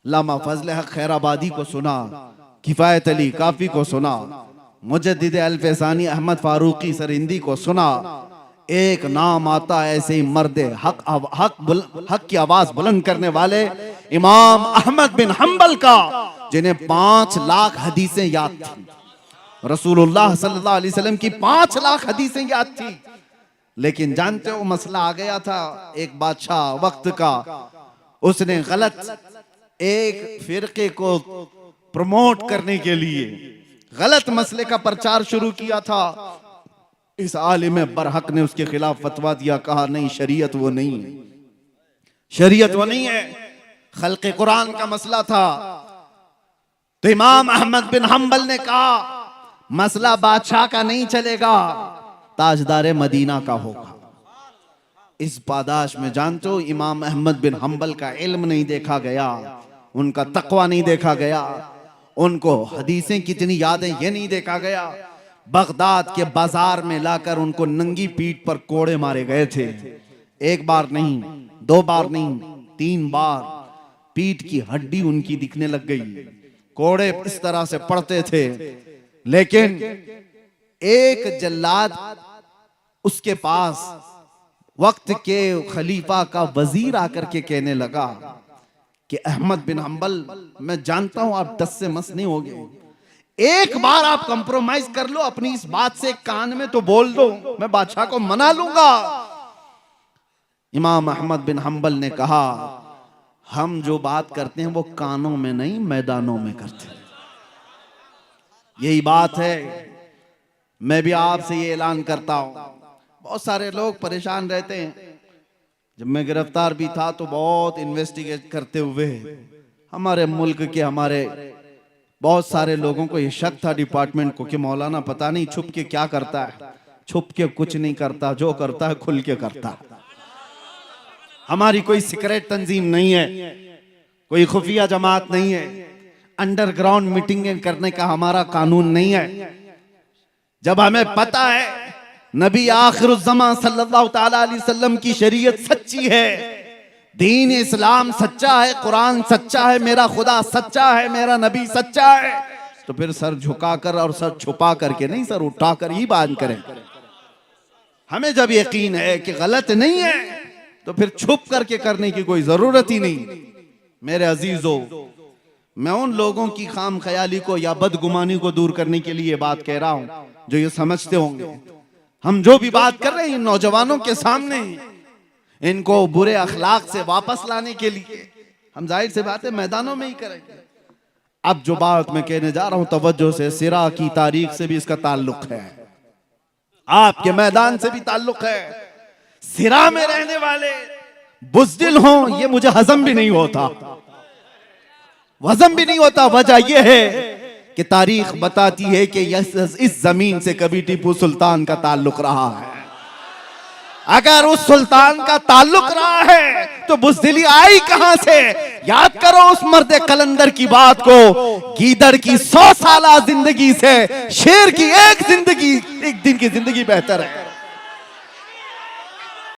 लामा फजल हक खैराबादी को सुना, किफायत अली काफी को सुना, मुजद्दिद अल-फैसानी अहमद फारूकी सरिंदी को सुना। एक नाम आता ऐसे ही मर्द हक की आवाज बुलंद करने वाले इमाम अहमद बिन हंबल का, जिन्हें 5 लाख हदीसें याद थी। रसूलुल्लाह सल्लल्लाहु अलैहि वसल्लम की 5 लाख हदीसें याद थी। लेकिन जानते हो मसला आ गया था, एक बादशाह वक्त का, उसने गलत एक फिरके को प्रमोट करने के लिए गलत मसले का प्रचार शुरू किया था। इस आलिम बरहक ने उसके खिलाफ फतवा दिया, कहा नहीं शरीयत वो नहीं है, शरीयत वो नहीं है, खल्क़े कुरान का मसला था। तो इमाम अहमद बिन हंबल ने कहा मसला बादशाह का नहीं चलेगा, ताजदार मदीना का होगा। इस पादाश में जानते हो इमाम अहमद बिन हंबल का इल्म नहीं देखा गया, उनका तकवा नहीं देखा गया, उनको हदीसें कितनी यादें ये नहीं देखा गया। बगदाद के बाजार में लाकर उनको नंगी पीठ पर कोड़े मारे गए थे। एक बार नहीं, 2 बार नहीं, 3 बार पीठ की हड्डी उनकी दिखने लग गई। कोड़े इस तरह से पड़ते थे। लेकिन एक जल्लाद उसके पास वक्त के खलीफा का वजीर आकर के कहने लगा कि अहमद बिन हंबल, मैं जानता हूं आप 10 से मस नहीं होगे, एक बार आप कंप्रोमाइज कर लो अपनी इस बात से, कान में तो बोल दो, मैं बादशाह को मना लूंगा। इमाम अहमद बिन हंबल ने कहा हम जो बात करते हैं वो कानों में नहीं मैदानों में करते हैं, यही बात है। मैं भी आपसे ये ऐलान करता हूं, बहुत सारे लोग परेशान रहते हैं। जब मैं गिरफ्तार भी था तो बहुत इन्वेस्टिगेट करते हुए हमारे मुल्क के हमारे बहुत सारे लोगों को ये शक था डिपार्टमेंट को कि मौलाना पता नहीं छुप के क्या करता है। छुप के कुछ नहीं करता, जो करता है खुल के करता है। हमारी कोई सीक्रेट तंजीम नहीं है, कोई खुफिया जमात नहीं है, अंडरग्राउंड मीटिंगें करने का हमारा कानून नहीं है। जब हमें पता है नबी आखिरुज़्ज़मा सल्लल्लाहु ताला अलैहि वसल्लम की शरीयत सच्ची है, दीन इस्लाम सच्चा है, कुरान सच्चा है, मेरा खुदा सच्चा है, मेरा नबी सच्चा है, तो फिर सर झुकाकर और सर छुपा करके नहीं, सर उठाकर ही बात करें। हमें जब यकीन है कि गलत नहीं है तो फिर छुप करके करने की कोई जरूरत ही नहीं। मेरे अजीजों, मैं उन लोगों की खाम ख्याली को या बदगुमानी को दूर करने के लिए बात कह रहा हूं जो ये समझते होंगे हम जो भी बात कर रहे हैं नौजवानों के सामने, इनको बुरे अखलाक से वापस लाने के लिए हम जाहिर से बात है मैदानों में ही करेंगे। अब जो बात मैं कहने जा रहा हूं तवज्जो से, सिरा की तारीख से भी इसका ताल्लुक है, आपके मैदान से भी ताल्लुक है। सिरा में रहने वाले बुज़दिल हों ये मुझे हजम भी नहीं होता, वजम भी नहीं होता। वजह यह है कि तारीख बताती है कि इस जमीन से कभी टीपू सुल्तान का ताल्लुक रहा है। अगर उस सुल्तान का ताल्लुक रहा है तो बुज़दिली आई कहां से? याद करो उस मर्द कलंदर की बात को, गीदड़ की 100 साल जिंदगी से शेर की एक दिन की जिंदगी बेहतर है।